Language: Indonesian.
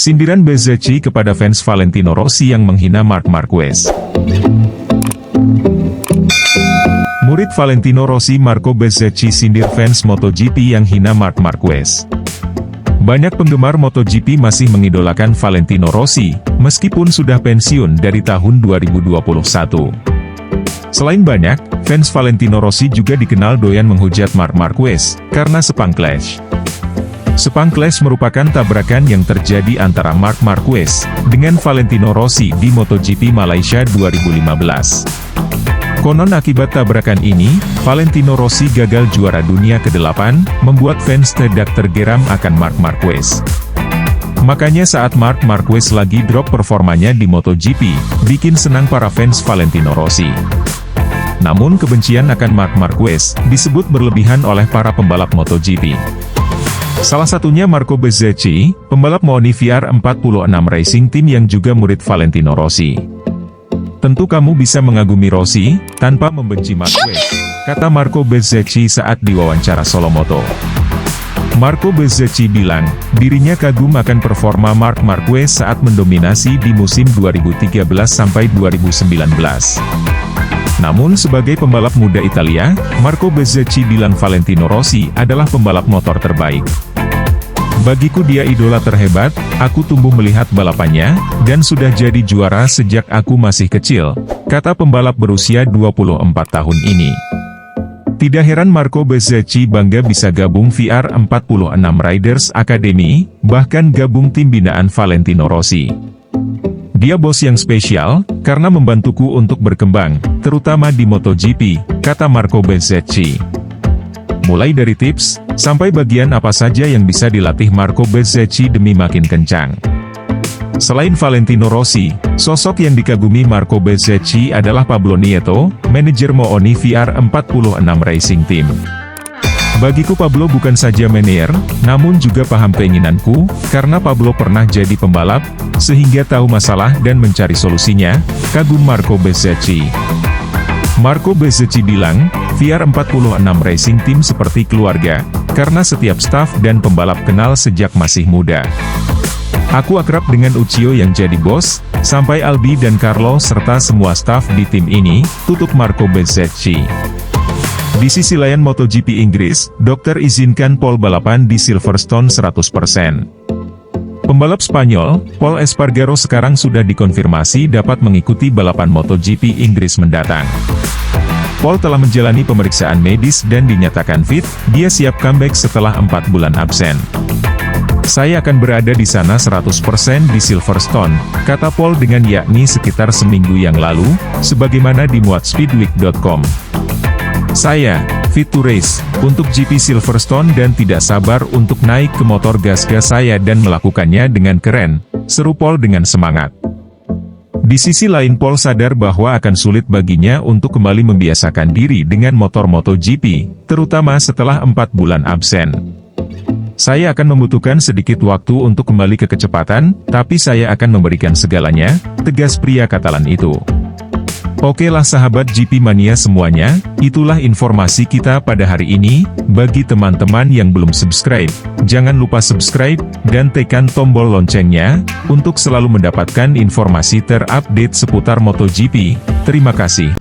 Sindiran Bezzecchi kepada fans Valentino Rossi yang menghina Marc Marquez. Murid Valentino Rossi Marco Bezzecchi sindir fans MotoGP yang hina Marc Marquez. Banyak penggemar MotoGP masih mengidolakan Valentino Rossi, meskipun sudah pensiun dari tahun 2021. Selain banyak, fans Valentino Rossi juga dikenal doyan menghujat Marc Marquez, karena Sepang Clash. Sepang Clash merupakan tabrakan yang terjadi antara Marc Marquez dengan Valentino Rossi di MotoGP Malaysia 2015. Konon akibat tabrakan ini, Valentino Rossi gagal juara dunia ke-8, membuat fans tidak tergeram akan Marc Marquez. Makanya saat Marc Marquez lagi drop performanya di MotoGP, bikin senang para fans Valentino Rossi. Namun kebencian akan Marc Marquez disebut berlebihan oleh para pembalap MotoGP. Salah satunya Marco Bezzecchi, pembalap Moni VR46 Racing Team yang juga murid Valentino Rossi. Tentu kamu bisa mengagumi Rossi, tanpa membenci Marquez, kata Marco Bezzecchi saat diwawancara Solo Moto. Marco Bezzecchi bilang, dirinya kagum akan performa Marc Marquez saat mendominasi di musim 2013 sampai 2019. Namun sebagai pembalap muda Italia, Marco Bezzecchi bilang Valentino Rossi adalah pembalap motor terbaik. Bagiku dia idola terhebat, aku tumbuh melihat balapannya, dan sudah jadi juara sejak aku masih kecil, kata pembalap berusia 24 tahun ini. Tidak heran Marco Bezzecchi bangga bisa gabung VR46 Riders Academy, bahkan gabung tim binaan Valentino Rossi. Dia bos yang spesial, karena membantuku untuk berkembang, terutama di MotoGP, kata Marco Bezzecchi. Mulai dari tips, sampai bagian apa saja yang bisa dilatih Marco Bezzecchi demi makin kencang. Selain Valentino Rossi, sosok yang dikagumi Marco Bezzecchi adalah Pablo Nieto, manajer Mooni VR46 Racing Team. Bagiku Pablo bukan saja manajer, namun juga paham keinginanku, karena Pablo pernah jadi pembalap, sehingga tahu masalah dan mencari solusinya, kagum Marco Bezzecchi. Marco Bezzecchi bilang, VR46 Racing Team seperti keluarga, karena setiap staf dan pembalap kenal sejak masih muda. Aku akrab dengan Uccio yang jadi bos, sampai Albi dan Carlo serta semua staf di tim ini, tutup Marco Bezzecchi. Di sisi lain MotoGP Inggris, dokter izinkan Paul balapan di Silverstone 100%. Pembalap Spanyol, Paul Espargaro sekarang sudah dikonfirmasi dapat mengikuti balapan MotoGP Inggris mendatang. Paul telah menjalani pemeriksaan medis dan dinyatakan fit, dia siap comeback setelah 4 bulan absen. Saya akan berada di sana 100% di Silverstone, kata Paul dengan yakni sekitar seminggu yang lalu, sebagaimana dimuat Speedweek.com. Saya, fit to race, untuk GP Silverstone dan tidak sabar untuk naik ke motor gas-gas saya dan melakukannya dengan keren, seru Paul dengan semangat. Di sisi lain Paul sadar bahwa akan sulit baginya untuk kembali membiasakan diri dengan motor MotoGP, terutama setelah 4 bulan absen. Saya akan membutuhkan sedikit waktu untuk kembali ke kecepatan, tapi saya akan memberikan segalanya, tegas pria Katalan itu. Oke lah sahabat GP Mania semuanya, itulah informasi kita pada hari ini. Bagi teman-teman yang belum subscribe, jangan lupa subscribe, dan tekan tombol loncengnya, untuk selalu mendapatkan informasi terupdate seputar MotoGP. Terima kasih.